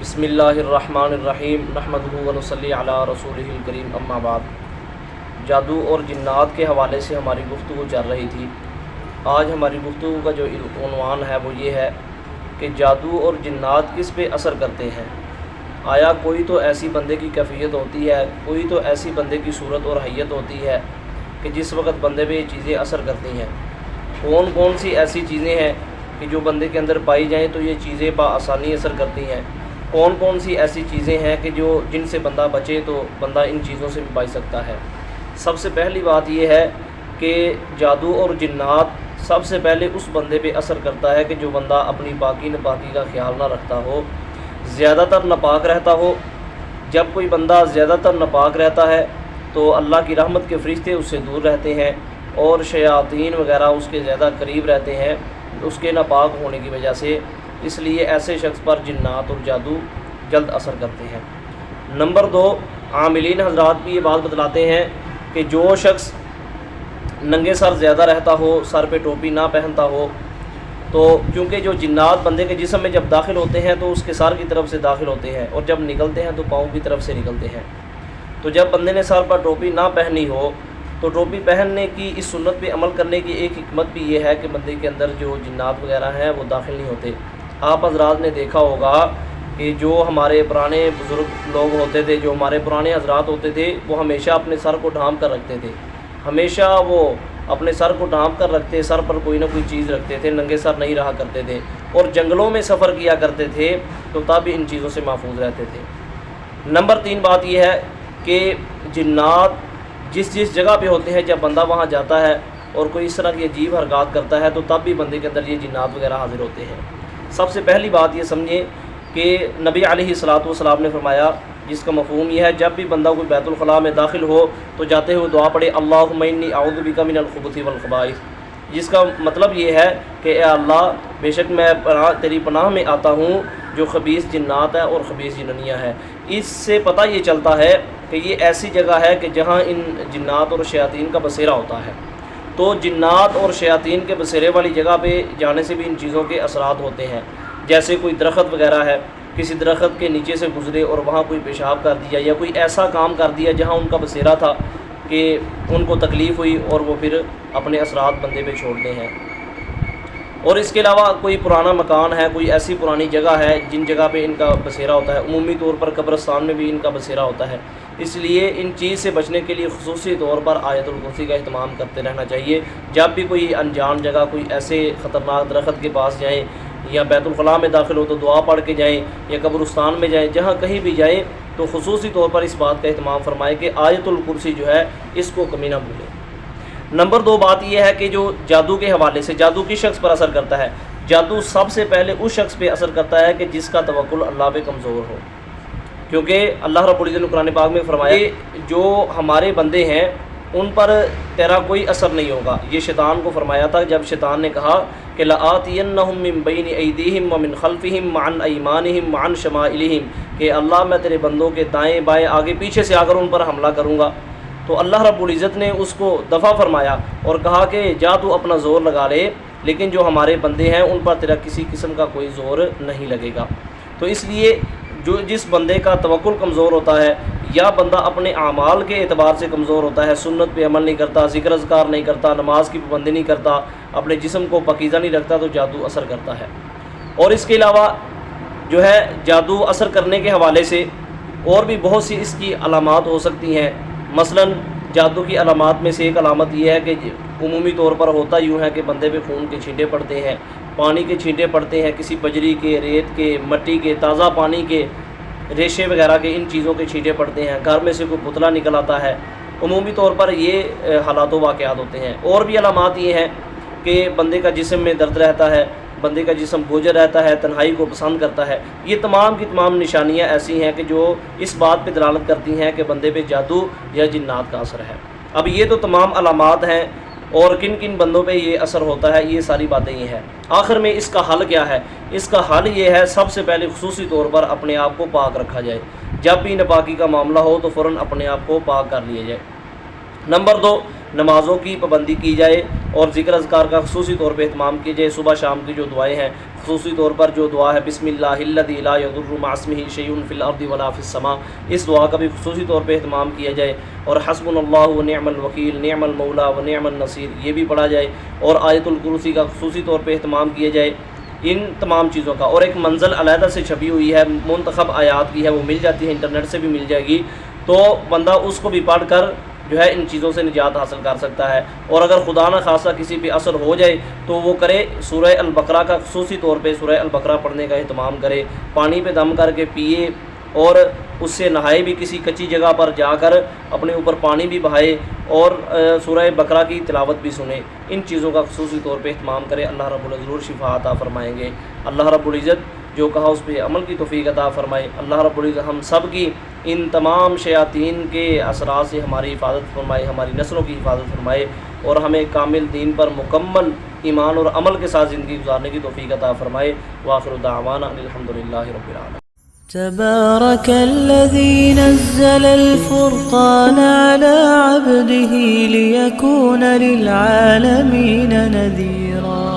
بسم اللہ الرحمن الرحیم نحمدہ و نصلی علی رسولہ الکریم اما بعد۔ جادو اور جنات کے حوالے سے ہماری گفتگو چل رہی تھی۔ آج ہماری گفتگو کا جو عنوان ہے وہ یہ ہے کہ جادو اور جنات کس پہ اثر کرتے ہیں۔ آیا کوئی تو ایسی بندے کی کیفیت ہوتی ہے، کوئی تو ایسی بندے کی صورت اور حیت ہوتی ہے کہ جس وقت بندے پہ یہ چیزیں اثر کرتی ہیں۔ کون سی ایسی چیزیں ہیں کہ جو بندے کے اندر پائی جائیں تو یہ چیزیں بآسانی اثر کرتی ہیں، کون سی ایسی چیزیں ہیں کہ جن سے بندہ بچے تو بندہ ان چیزوں سے بھی بچ سکتا ہے۔ سب سے پہلی بات یہ ہے کہ جادو اور جنات سب سے پہلے اس بندے پہ اثر کرتا ہے کہ جو بندہ اپنی پاکی ناپاکی کا خیال نہ رکھتا ہو، زیادہ تر ناپاک رہتا ہو۔ جب کوئی بندہ زیادہ تر ناپاک رہتا ہے تو اللہ کی رحمت کے فرشتے اس سے دور رہتے ہیں اور شیاطین وغیرہ اس کے زیادہ قریب رہتے ہیں اس کے ناپاک ہونے کی وجہ سے۔ اس لیے ایسے شخص پر جنات اور جادو جلد اثر کرتے ہیں۔ نمبر 2، عاملین حضرات بھی یہ بات بتلاتے ہیں کہ جو شخص ننگے سر زیادہ رہتا ہو، سر پہ ٹوپی نہ پہنتا ہو، تو کیونکہ جو جنات بندے کے جسم میں جب داخل ہوتے ہیں تو اس کے سر کی طرف سے داخل ہوتے ہیں اور جب نکلتے ہیں تو پاؤں کی طرف سے نکلتے ہیں۔ تو جب بندے نے سر پر ٹوپی نہ پہنی ہو تو ٹوپی پہننے کی اس سنت پہ عمل کرنے کی ایک حکمت بھی یہ ہے کہ بندے کے اندر جو جنات وغیرہ ہیں وہ داخل نہیں ہوتے۔ آپ حضرات نے دیکھا ہوگا کہ جو ہمارے پرانے بزرگ لوگ ہوتے تھے، جو ہمارے پرانے حضرات ہوتے تھے، وہ ہمیشہ اپنے سر کو ڈھانپ کر رکھتے تھے، ہمیشہ وہ اپنے سر کو ڈھانپ کر رکھتے، سر پر کوئی نہ کوئی چیز رکھتے تھے، ننگے سر نہیں رہا کرتے تھے اور جنگلوں میں سفر کیا کرتے تھے تو تب ان چیزوں سے محفوظ رہتے تھے۔ نمبر 3 بات یہ ہے کہ جنات جس جگہ پہ ہوتے ہیں، جب بندہ وہاں جاتا ہے اور کوئی اس طرح کی عجیب حرکات کرتا ہے تو تب بھی بندے کے اندر یہ جنات وغیرہ حاضر ہوتے ہیں۔ سب سے پہلی بات یہ سمجھیں کہ نبی علیہ الصلاۃ والسلام نے فرمایا، جس کا مفہوم یہ ہے جب بھی بندہ کوئی بیت الخلاء میں داخل ہو تو جاتے ہوئے دعا پڑھے اللہم انی اعوذ بک من الخبث والخبائث، جس کا مطلب یہ ہے کہ اے اللہ بے شک میں تیری پناہ میں آتا ہوں جو خبیث جنات ہے اور خبیث جننیاں ہے۔ اس سے پتہ یہ چلتا ہے کہ یہ ایسی جگہ ہے کہ جہاں ان جنات اور شیاطین کا بسیرا ہوتا ہے۔ تو جنات اور شیاطین کے بسیرے والی جگہ پہ جانے سے بھی ان چیزوں کے اثرات ہوتے ہیں۔ جیسے کوئی درخت وغیرہ ہے، کسی درخت کے نیچے سے گزرے اور وہاں کوئی پیشاب کر دیا یا کوئی ایسا کام کر دیا جہاں ان کا بسیرا تھا کہ ان کو تکلیف ہوئی اور وہ پھر اپنے اثرات بندے پہ چھوڑتے ہیں۔ اور اس کے علاوہ کوئی پرانا مکان ہے، کوئی ایسی پرانی جگہ ہے جن جگہ پہ ان کا بسیرا ہوتا ہے، عمومی طور پر قبرستان میں بھی ان کا بسیرا ہوتا ہے۔ اس لیے ان چیز سے بچنے کے لیے خصوصی طور پر آیت الکرسی کا اہتمام کرتے رہنا چاہیے۔ جب بھی کوئی انجان جگہ، کوئی ایسے خطرناک درخت کے پاس جائیں یا بیت الخلاء میں داخل ہو تو دعا پڑھ کے جائیں یا قبرستان میں جائیں، جہاں کہیں بھی جائیں تو خصوصی طور پر اس بات کا اہتمام فرمائیں کہ آیت الکرسی جو ہے اس کو کمی نہ بھولیں۔ نمبر 2 بات یہ ہے کہ جو جادو کے حوالے سے جادو کس شخص پر اثر کرتا ہے۔ جادو سب سے پہلے اس شخص پہ اثر کرتا ہے کہ جس کا توکل اللہ پہ کمزور ہو، کیونکہ اللہ رب العزت نے قرآن پاک میں فرمایا کہ جو ہمارے بندے ہیں ان پر تیرا کوئی اثر نہیں ہوگا۔ یہ شیطان کو فرمایا تھا جب شیطان نے کہا کہ لآتینہم من بین ایدیہم ومن خلفہم وعن ایمانہم وعن شمائلہم، کہ اللہ میں تیرے بندوں کے دائیں بائیں آگے پیچھے سے آ کر ان پر حملہ کروں گا۔ تو اللہ رب العزت نے اس کو دفع فرمایا اور کہا کہ جا تو اپنا زور لگا لے، لیکن جو ہمارے بندے ہیں ان پر تیرا کسی قسم کا کوئی زور نہیں لگے گا۔ تو اس لیے جس بندے کا توکل کمزور ہوتا ہے یا بندہ اپنے اعمال کے اعتبار سے کمزور ہوتا ہے، سنت پہ عمل نہیں کرتا، ذکر اذکار نہیں کرتا، نماز کی پابندی نہیں کرتا، اپنے جسم کو پاکیزہ نہیں رکھتا، تو جادو اثر کرتا ہے۔ اور اس کے علاوہ جو ہے جادو اثر کرنے کے حوالے سے اور بھی بہت سی اس کی علامات ہو سکتی ہیں۔ مثلا جادو کی علامات میں سے ایک علامت یہ ہے کہ عمومی طور پر ہوتا یوں ہے کہ بندے پہ خون کے چھینٹے پڑتے ہیں، پانی کے چھینٹے پڑتے ہیں، کسی بجری کے، ریت کے، مٹی کے، تازہ پانی کے، ریشے وغیرہ کے، ان چیزوں کے چھینٹے پڑتے ہیں، گھر میں سے کوئی پتلا نکل آتا ہے۔ عمومی طور پر یہ حالات و واقعات ہوتے ہیں۔ اور بھی علامات یہ ہیں کہ بندے کا جسم میں درد رہتا ہے، بندے کا جسم بوجھل رہتا ہے، تنہائی کو پسند کرتا ہے۔ یہ تمام کی تمام نشانیاں ایسی ہیں کہ جو اس بات پہ دلالت کرتی ہیں کہ بندے پہ جادو یا جنات کا اثر ہے۔ اب یہ تو تمام علامات ہیں اور کن کن بندوں پہ یہ اثر ہوتا ہے، یہ ساری باتیں یہ ہیں۔ آخر میں اس کا حل کیا ہے؟ اس کا حل یہ ہے سب سے پہلے خصوصی طور پر اپنے آپ کو پاک رکھا جائے۔ جب بھی ناپاکی کا معاملہ ہو تو فوراً اپنے آپ کو پاک کر لیا جائے۔ نمبر 2، نمازوں کی پابندی کی جائے اور ذکر اذکار کا خصوصی طور پہ اہتمام کیا جائے۔ صبح شام کی جو دعائیں ہیں خصوصی طور پر جو دعا ہے بسم اللہ الذی لا یضر مع اسمہ شیء فی الارض ولا فی السماء، اس دعا کا بھی خصوصی طور پہ اہتمام کیا جائے، اور حسبنا اللہ ونعم الوکیل نعم المولا ونعم النصیر یہ بھی پڑھا جائے، اور آیت الکرسی کا خصوصی طور پہ اہتمام کیا جائے۔ ان تمام چیزوں کا، اور ایک منزل علیحدہ سے چھپی ہوئی ہے منتخب آیات کی ہے، وہ مل جاتی ہے، انٹرنیٹ سے بھی مل جائے گی، تو بندہ اس کو بھی پڑھ کر جو ہے ان چیزوں سے نجات حاصل کر سکتا ہے۔ اور اگر خدا نہ خاصہ کسی پہ اثر ہو جائے تو وہ کرے سورہ البقرہ کا خصوصی طور پہ سورہ البقرہ پڑھنے کا اہتمام کرے، پانی پہ دم کر کے پیے، اور اس سے نہائے بھی، کسی کچی جگہ پر جا کر اپنے اوپر پانی بھی بہائے، اور سورہ بقرہ کی تلاوت بھی سنے، ان چیزوں کا خصوصی طور پہ اہتمام کرے۔ اللہ رب العزت ضرور شفا عطا فرمائیں گے۔ اللہ رب العزت جو کہا اس پہ عمل کی توفیق عطا فرمائے۔ اللہ رب العزت ہم سب کی ان تمام شیاطین کے اثرات سے ہماری حفاظت فرمائے، ہماری نسلوں کی حفاظت فرمائے، اور ہمیں کامل دین پر مکمل ایمان اور عمل کے ساتھ زندگی گزارنے کی توفیق عطا فرمائے۔ وآخر دعوانا ان الحمدللہ رب العالمین۔ تبارك الذي نزل الفرقان على عبده ليكون للعالمين نذيرا